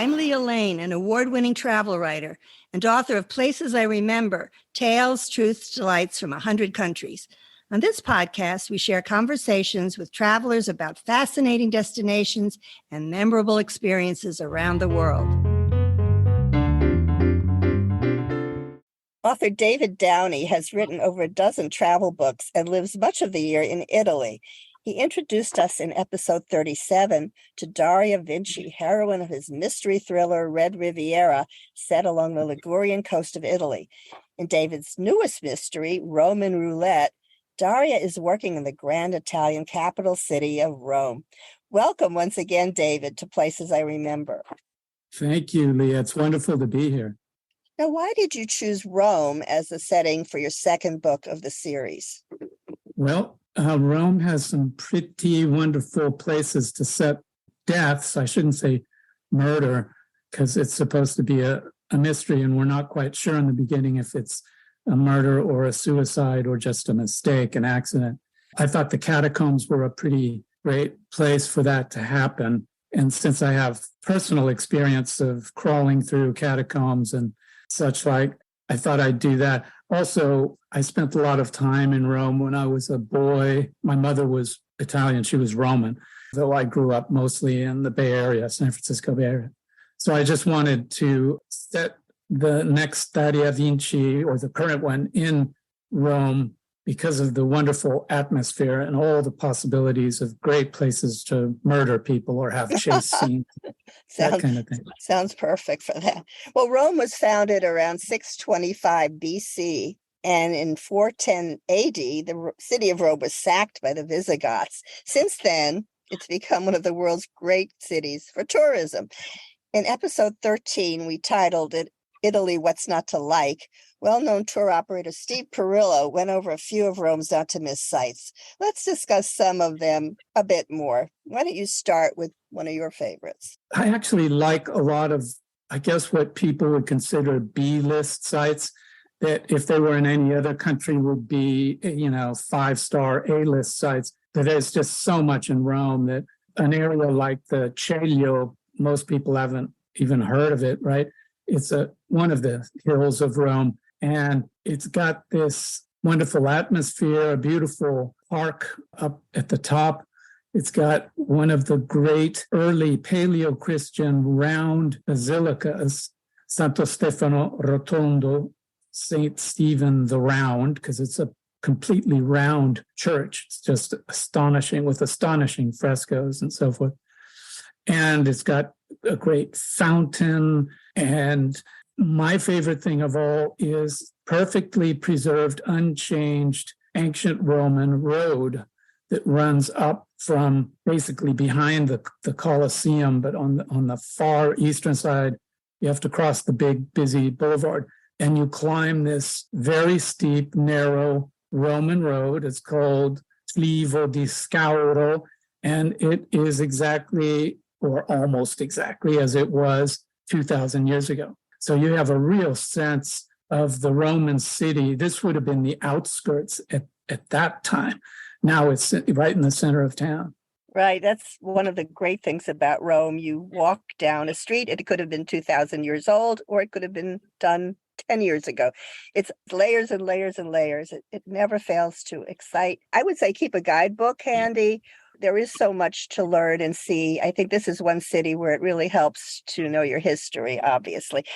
I'm Leah Lane, an award-winning travel writer and author of Places I Remember, Tales, Truths, Delights from 100 Countries. On this podcast, we share conversations with travelers about fascinating destinations and memorable experiences around the world. Author David Downie has written over a dozen travel books and lives much of the year in Italy. He introduced us in episode 37 to Daria Vinci, heroine of his mystery thriller Red Riviera, set along the Ligurian coast of Italy. In David's newest mystery, Roman Roulette, Daria is working in the grand Italian capital city of Rome. Welcome once again, David, to Places I Remember. Thank you, Leah. It's wonderful to be here. Now, why did you choose Rome as the setting for your second book of the series? Well, Rome has some pretty wonderful places to set deaths. I shouldn't say murder, because it's supposed to be a mystery, and we're not quite sure in the beginning if it's a murder or a suicide or just a mistake, an accident. I thought the catacombs were a pretty great place for that to happen. And since I have personal experience of crawling through catacombs and such like, I thought I'd do that. Also, I spent a lot of time in Rome when I was a boy. My mother was Italian, she was Roman, though I grew up mostly in the Bay Area, San Francisco Bay Area. So I just wanted to set the next Daria Vinci, or the current one, in Rome because of the wonderful atmosphere and all the possibilities of great places to murder people or have chase scenes, that kind of thing. Sounds perfect for that. Well, Rome was founded around 625 BC, and in 410 AD, the city of Rome was sacked by the Visigoths. Since then, it's become one of the world's great cities for tourism. In episode 13, we titled it Italy, What's Not to Like. Well-known tour operator Steve Perillo went over a few of Rome's not-to-miss sites. Let's discuss some of them a bit more. Why don't you start with one of your favorites? I actually like a lot of, I guess, what people would consider B-list sites that if they were in any other country would be, 5-star A-list sites. But there's just so much in Rome that an area like the Celio, most people haven't even heard of it, right? It's one of the hills of Rome. And it's got this wonderful atmosphere, a beautiful park up at the top. It's got one of the great early Paleo-Christian round basilicas, Santo Stefano Rotondo, St. Stephen the Round, because it's a completely round church. It's just astonishing, with astonishing frescoes and so forth. And it's got a great fountain, and my favorite thing of all is perfectly preserved, unchanged, ancient Roman road that runs up from basically behind the Colosseum, but on the far eastern side, you have to cross the big, busy boulevard, and you climb this very steep, narrow Roman road. It's called Clivo di Scauro, and it is exactly, or almost exactly, as it was 2,000 years ago. So you have a real sense of the Roman city. This would have been the outskirts at that time. Now it's right in the center of town. Right. That's one of the great things about Rome. You walk down a street, it could have been 2,000 years old, or it could have been done 10 years ago. It's layers and layers and layers. It never fails to excite. I would say keep a guidebook handy. There is so much to learn and see. I think this is one city where it really helps to know your history, obviously.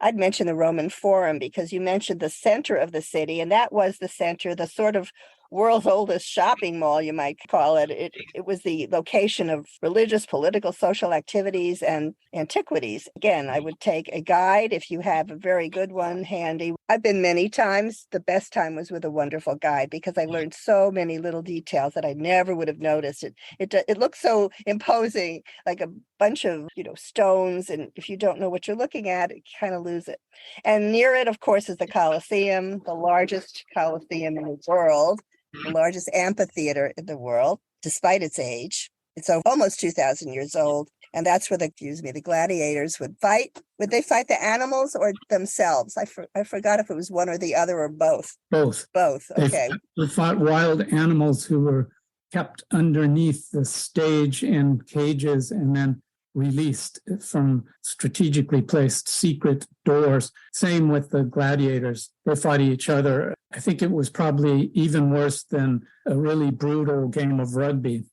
I'd mention the Roman Forum because you mentioned the center of the city, and that was the center, the sort of world's oldest shopping mall, you might call it. It was the location of religious, political, social activities and antiquities. Again, I would take a guide if you have a very good one handy. I've been many times. The best time was with a wonderful guide because I learned so many little details that I never would have noticed. It looks so imposing, like a bunch of stones, and if you don't know what you're looking at, you kind of lose it. And near it, of course, is the Colosseum, the largest Colosseum in the world. The largest amphitheater in the world, despite its age. It's almost 2,000 years old. And that's where the gladiators would fight. Would they fight the animals or themselves? I forgot if it was one or the other or both. Both. Both, okay. They fought wild animals who were kept underneath the stage in cages and then released from strategically placed secret doors. Same with the gladiators. They fought each other. I think it was probably even worse than a really brutal game of rugby.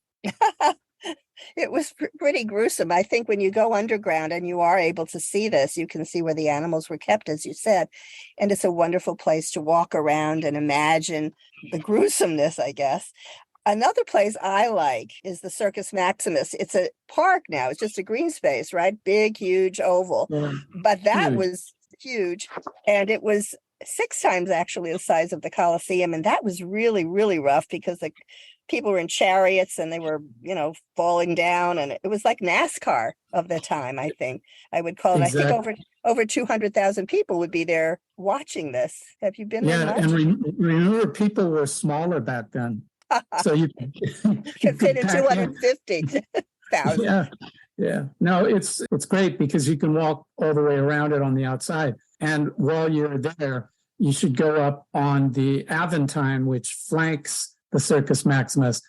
It was pretty gruesome. I think when you go underground and you are able to see this, you can see where the animals were kept, as you said. And it's a wonderful place to walk around and imagine the gruesomeness, I guess. Another place I like is the Circus Maximus. It's a park now. It's just a green space, right? Big, huge oval. Yeah, But that huge. was huge. And it was 6 times actually the size of the Colosseum. And that was really, really rough because the people were in chariots and they were, falling down. And it was like NASCAR of the time, I think. I would call it. Exactly. I think over 200,000 people would be there watching this. Have you been there Yeah, much? and remember, people were smaller back then. So you Could fit in pack in. 250,000. Yeah. No, it's great because you can walk all the way around it on the outside. And while you're there, you should go up on the Aventine, which flanks the Circus Maximus.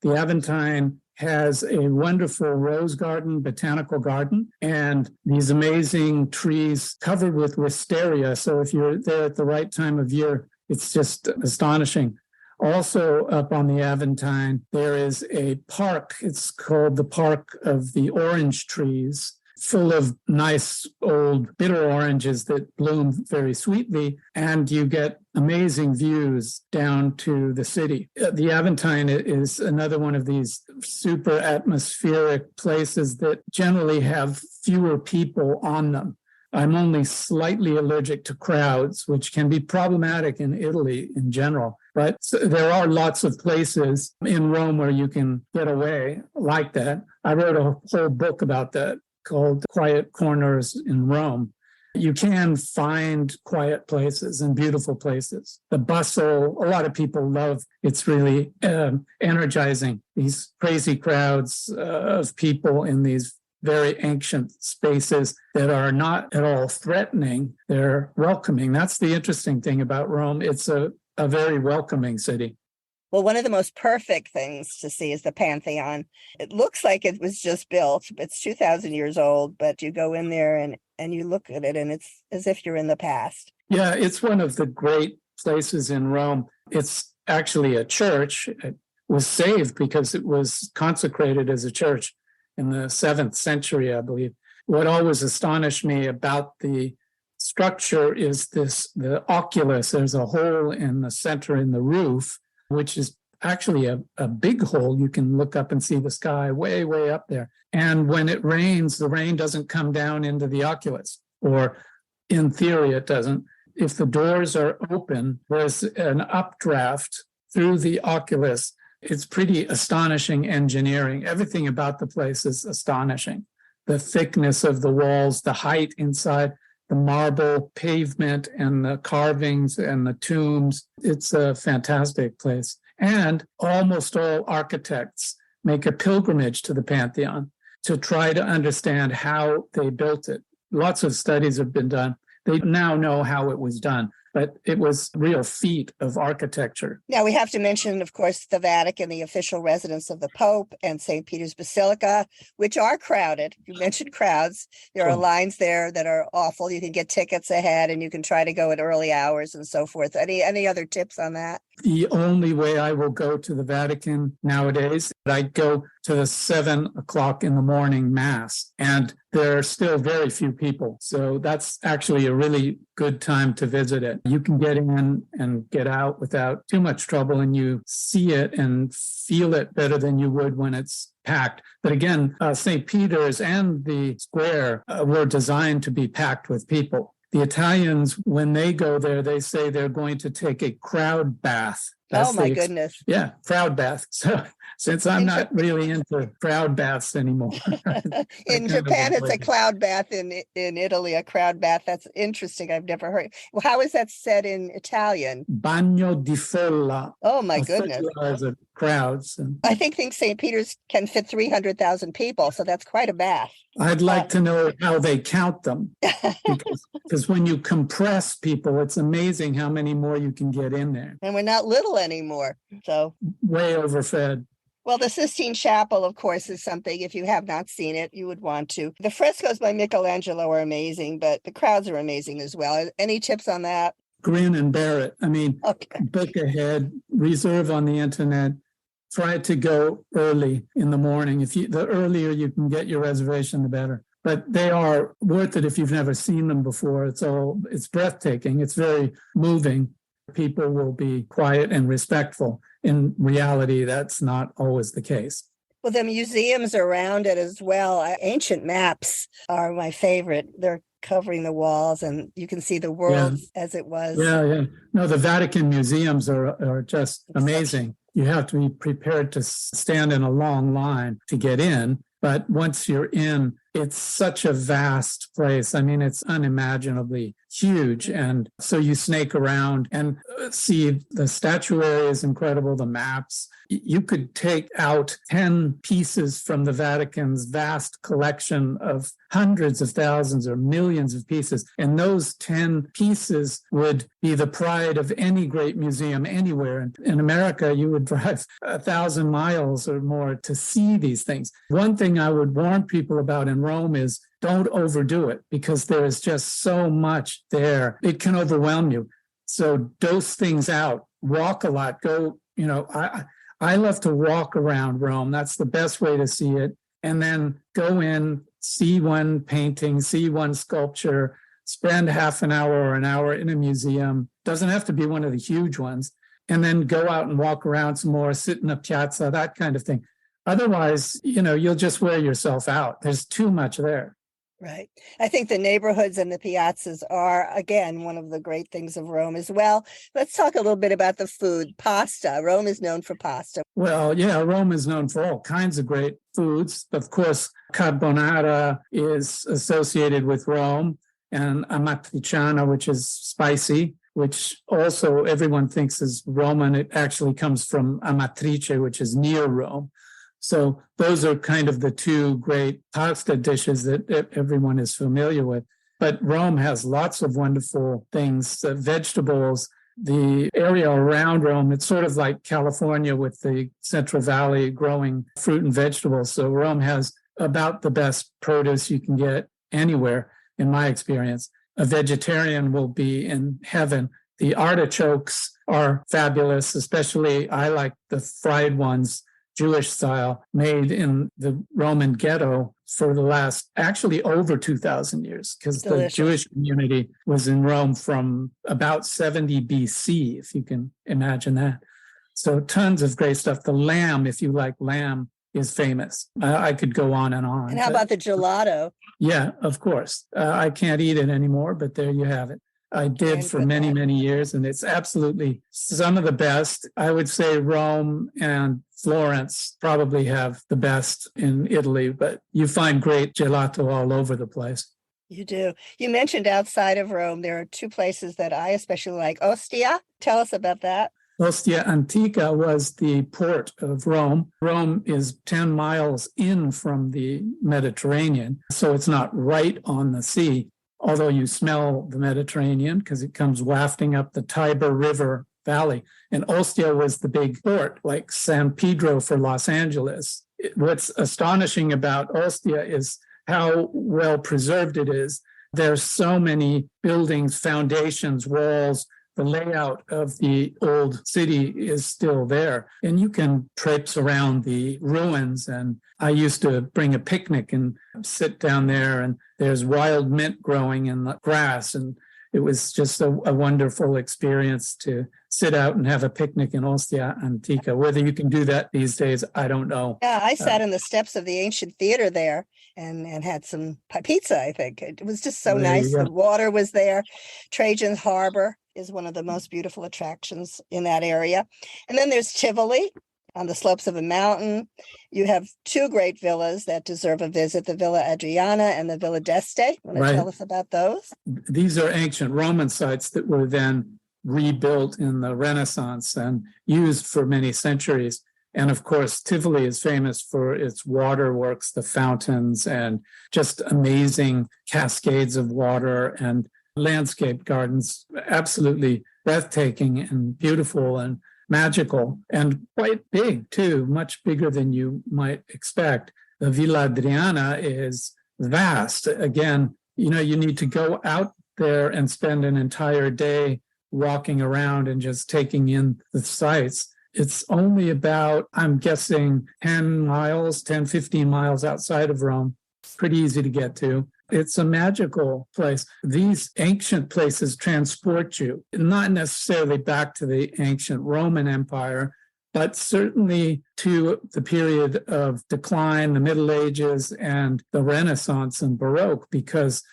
The Aventine has a wonderful rose garden, botanical garden, and these amazing trees covered with wisteria. So if you're there at the right time of year, it's just astonishing. Also up on the Aventine, there is a park. It's called the Park of the Orange Trees, full of nice old bitter oranges that bloom very sweetly, and you get amazing views down to the city. The Aventine is another one of these super atmospheric places that generally have fewer people on them. I'm only slightly allergic to crowds, which can be problematic in Italy in general. But there are lots of places in Rome where you can get away like that. I wrote a whole book about that called Quiet Corners in Rome. You can find quiet places and beautiful places. The bustle, a lot of people love. It's really energizing. These crazy crowds of people in these very ancient spaces that are not at all threatening. They're welcoming. That's the interesting thing about Rome. It's a very welcoming city. Well, one of the most perfect things to see is the Pantheon. It looks like it was just built. It's 2,000 years old, but you go in there and you look at it and it's as if you're in the past. Yeah, it's one of the great places in Rome. It's actually a church. It was saved because it was consecrated as a church in the 7th century, I believe. What always astonished me about the structure is the oculus. There's a hole in the center in the roof, which is actually a big hole. You can look up and see the sky way, way up there. And when it rains, the rain doesn't come down into the oculus, or in theory, it doesn't. If the doors are open, there's an updraft through the oculus. It's pretty astonishing engineering. Everything about the place is astonishing. The thickness of the walls, the height inside, the marble pavement and the carvings and the tombs. It's a fantastic place. And almost all architects make a pilgrimage to the Pantheon to try to understand how they built it. Lots of studies have been done. They now know how it was done, but it was a real feat of architecture. Now, we have to mention, of course, the Vatican, the official residence of the Pope, and St. Peter's Basilica, which are crowded. You mentioned crowds. There are lines there that are awful. You can get tickets ahead and you can try to go at early hours and so forth. Any other tips on that? The only way I will go to the Vatican nowadays, I go to the 7 o'clock in the morning mass, and there are still very few people. So that's actually a really good time to visit it. You can get in and get out without too much trouble, and you see it and feel it better than you would when it's packed. But again, St. Peter's and the square were designed to be packed with people. The Italians, when they go there, they say they're going to take a crowd bath. Oh, my goodness. Yeah, crowd bath. So since I'm not really into crowd baths anymore. In Japan, it's a cloud bath. In Italy, a crowd bath. That's interesting. I've never heard. Well, how is that said in Italian? Bagno di folla. Oh, my goodness. Of crowds. I think St. Peter's can fit 300,000 people, so that's quite a bath. I'd like to know how they count them, because when you compress people, it's amazing how many more you can get in there. And we're not little anymore, so way overfed. Well, the Sistine Chapel, of course, is something, if you have not seen it, you would want to. The frescoes by Michelangelo are amazing, but the crowds are amazing as well. Any tips on that? Grin and bear it. I mean, Okay. book ahead, reserve on the internet, try to go early in the morning. The earlier you can get your reservation, the better. But they are worth it if you've never seen them before. It's breathtaking. It's very moving. People will be quiet and respectful. In reality, that's not always the case. Well, the museums around it as well. Ancient maps are my favorite. They're covering the walls and you can see the world as it was. Yeah. No, the Vatican museums are just amazing. You have to be prepared to stand in a long line to get in. But once you're in, it's such a vast place. I mean, it's unimaginably huge. And so you snake around and see the statuary is incredible, the maps. You could take out 10 pieces from the Vatican's vast collection of hundreds of thousands or millions of pieces. And those 10 pieces would be the pride of any great museum anywhere. In America, you would drive 1,000 miles or more to see these things. One thing I would warn people about in Rome is don't overdo it because there is just so much there. It can overwhelm you. So dose things out, walk a lot, I love to walk around Rome. That's the best way to see it. And then go in, see one painting, see one sculpture, spend half an hour or an hour in a museum. Doesn't have to be one of the huge ones. And then go out and walk around some more, sit in a piazza, that kind of thing. Otherwise, you'll just wear yourself out. There's too much there. Right. I think the neighborhoods and the piazzas are, again, one of the great things of Rome as well. Let's talk a little bit about the food. Pasta. Rome is known for pasta. Well, yeah, Rome is known for all kinds of great foods. Of course, carbonara is associated with Rome, and amatriciana, which is spicy, which also everyone thinks is Roman. It actually comes from Amatrice, which is near Rome. So those are kind of the two great pasta dishes that everyone is familiar with. But Rome has lots of wonderful things, vegetables. The area around Rome, it's sort of like California with the Central Valley growing fruit and vegetables. So Rome has about the best produce you can get anywhere, in my experience. A vegetarian will be in heaven. The artichokes are fabulous, especially I like the fried ones, Jewish style, made in the Roman ghetto for the last, actually over 2,000 years, because the Jewish community was in Rome from about 70 BC, if you can imagine that. So tons of great stuff. The lamb, if you like lamb, is famous. I could go on and on. And how about the gelato? Yeah, of course. I can't eat it anymore, but there you have it. I did for many, many years, and it's absolutely some of the best. I would say Rome and Florence probably have the best in Italy, but you find great gelato all over the place. You do. You mentioned outside of Rome, there are two places that I especially like. Ostia, tell us about that. Ostia Antica was the port of Rome. Rome is 10 miles in from the Mediterranean, so it's not right on the sea. Although you smell the Mediterranean because it comes wafting up the Tiber River Valley. And Ostia was the big port, like San Pedro for Los Angeles. What's astonishing about Ostia is how well preserved it is. There's so many buildings, foundations, walls. The layout of the old city is still there. And you can traipse around the ruins. And I used to bring a picnic and sit down there, and there's wild mint growing in the grass. And it was just a wonderful experience to sit out and have a picnic in Ostia Antica. Whether you can do that these days, I don't know. Yeah, I sat in the steps of the ancient theater there and had some pizza, I think. It was just so nice. The water was there. Trajan's Harbor is one of the most beautiful attractions in that area. And then there's Tivoli on the slopes of a mountain. You have two great villas that deserve a visit, the Villa Adriana and the Villa d'Este. Want to tell us about those? These are ancient Roman sites that were then rebuilt in the Renaissance and used for many centuries. And of course, Tivoli is famous for its waterworks, the fountains, and just amazing cascades of water and landscape gardens, absolutely breathtaking and beautiful. And magical and quite big too, much bigger than you might expect. The Villa Adriana is vast. Again, you need to go out there and spend an entire day walking around and just taking in the sights. It's only about, I'm guessing, 10, 15 miles outside of Rome. Pretty easy to get to. It's a magical place. These ancient places transport you, not necessarily back to the ancient Roman Empire, but certainly to the period of decline, the Middle Ages, and the Renaissance and Baroque, because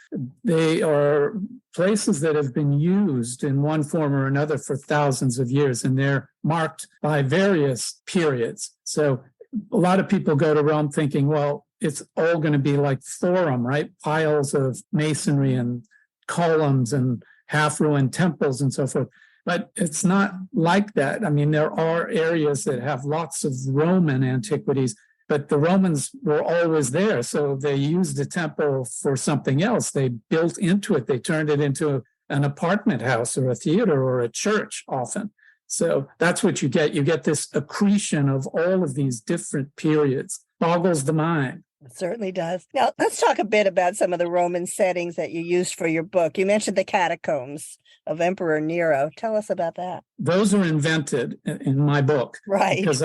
they are places that have been used in one form or another for thousands of years, and they're marked by various periods. So a lot of people go to Rome thinking, well, it's all going to be like Forum, right? Piles of masonry and columns and half-ruined temples and so forth. But it's not like that. I mean, there are areas that have lots of Roman antiquities, but the Romans were always there. So they used the temple for something else. They built into it. They turned it into an apartment house or a theater or a church often. So that's what you get. You get this accretion of all of these different periods. Boggles the mind. It certainly does. Now, let's talk a bit about some of the Roman settings that you used for your book. You mentioned the catacombs of Emperor Nero. Tell us about that. Those are invented in my book. Right. Because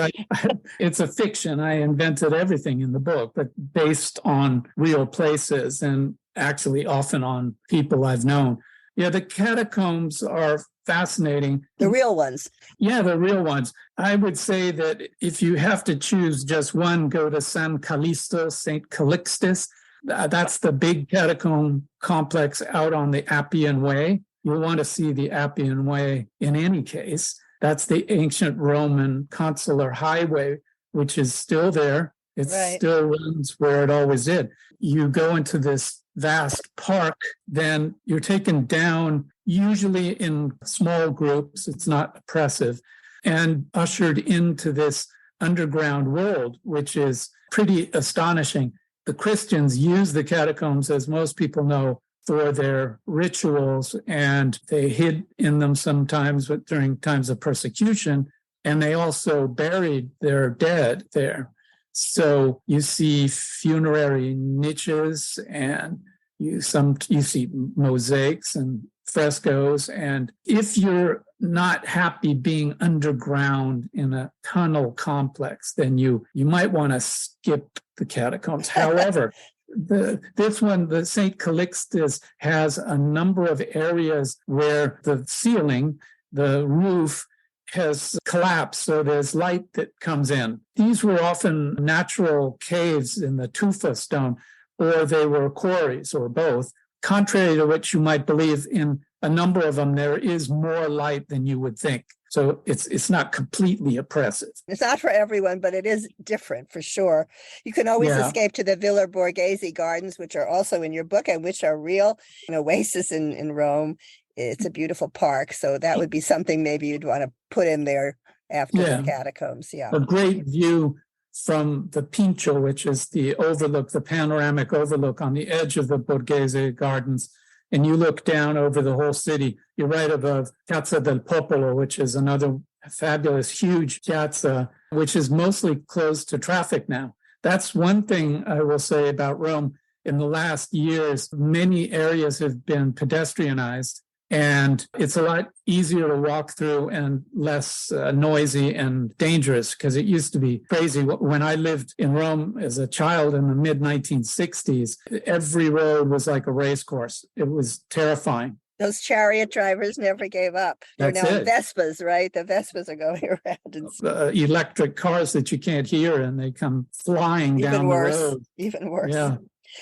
it's a fiction. I invented everything in the book, but based on real places and actually often on people I've known. Yeah, the catacombs are fascinating. The real ones. Yeah, the real ones. I would say that if you have to choose just one, go to San Callisto, St. Calixtus. That's the big catacomb complex out on the Appian Way. You'll want to see the Appian Way in any case. That's the ancient Roman consular highway, which is still there. It still runs where it always did. You go into this vast park, then you're taken down, usually in small groups. It's not oppressive, and ushered into this underground world, which is pretty astonishing. The Christians use the catacombs, as most people know, for their rituals, and they hid in them sometimes during times of persecution, and they also buried their dead there. So you see funerary niches, and you see mosaics and frescoes. And if you're not happy being underground in a tunnel complex, then you might want to skip the catacombs. However, this one, the St. Calixtus, has a number of areas where the ceiling, the roof, has collapsed, so there's light that comes in. These were often natural caves in the tufa stone, or they were quarries, or both. Contrary to what you might believe, in a number of them, there is more light than you would think. So it's not completely oppressive. It's not for everyone, but it is different for sure. You can always escape to the Villa Borghese Gardens, which are also in your book and which are real, an oasis in Rome. It's a beautiful park. So that would be something maybe you'd want to put in there after the catacombs. Yeah. A great view from the Pincio, which is the overlook, the panoramic overlook on the edge of the Borghese Gardens. And you look down over the whole city. You're right above Piazza del Popolo, which is another fabulous, huge piazza, which is mostly closed to traffic now. That's one thing I will say about Rome. In the last years, many areas have been pedestrianized, and it's a lot easier to walk through and less noisy and dangerous, because it used to be crazy. When I lived in Rome as a child in the mid-1960s, every road was like a race course. It was terrifying. Those chariot drivers never gave up. They're now in Vespas, right? The Vespas are going around. Electric cars that you can't hear, and they come flying down the road. Even worse. Yeah.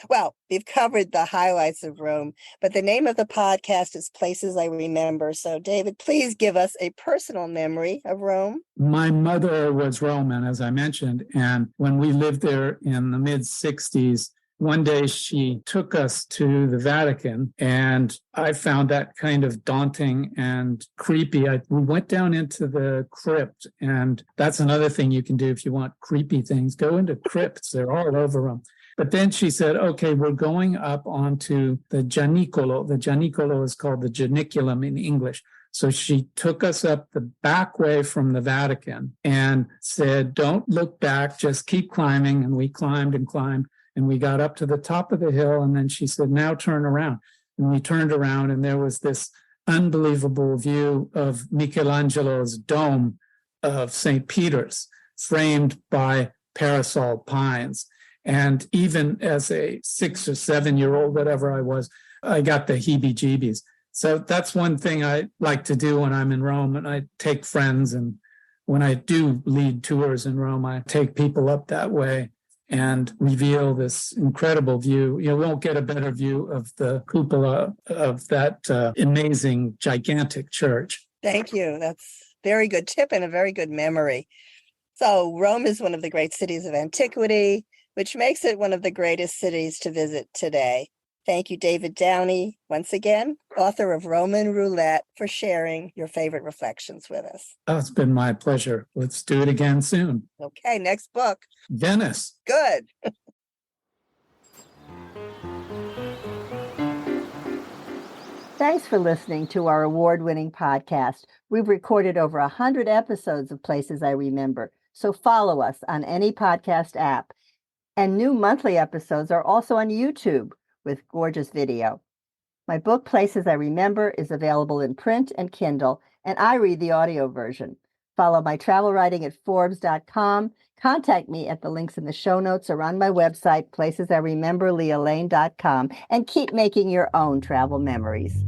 Well, we've covered the highlights of Rome, but the name of the podcast is Places I Remember. So, David, please give us a personal memory of Rome. My mother was Roman, as I mentioned, and when we lived there in the mid-60s, one day she took us to the Vatican, and I found that kind of daunting and creepy. We went down into the crypt, and that's another thing you can do if you want creepy things. Go into crypts. They're all over them. But then she said, okay, we're going up onto the Gianicolo. The Gianicolo is called the Janiculum in English. So she took us up the back way from the Vatican and said, don't look back, just keep climbing. And we climbed and climbed, and we got up to the top of the hill. And then she said, now turn around. And we turned around, and there was this unbelievable view of Michelangelo's dome of St. Peter's, framed by parasol pines. And even as a 6 or 7 year old, whatever I was, I got the heebie-jeebies. So that's one thing I like to do when I'm in Rome, and I take friends. And when I do lead tours in Rome, I take people up that way and reveal this incredible view. You won't get a better view of the cupola of that amazing, gigantic church. Thank you. That's a very good tip and a very good memory. So Rome is one of the great cities of antiquity, which makes it one of the greatest cities to visit today. Thank you, David Downie, once again, author of Roman Roulette, for sharing your favorite reflections with us. Oh, it's been my pleasure. Let's do it again soon. Okay, next book. Venice. Good. Thanks for listening to our award-winning podcast. We've recorded over 100 episodes of Places I Remember, so follow us on any podcast app. And new monthly episodes are also on YouTube with gorgeous video. My book, Places I Remember, is available in print and Kindle, and I read the audio version. Follow my travel writing at Forbes.com. Contact me at the links in the show notes or on my website, placesirememberlealane.com, and keep making your own travel memories.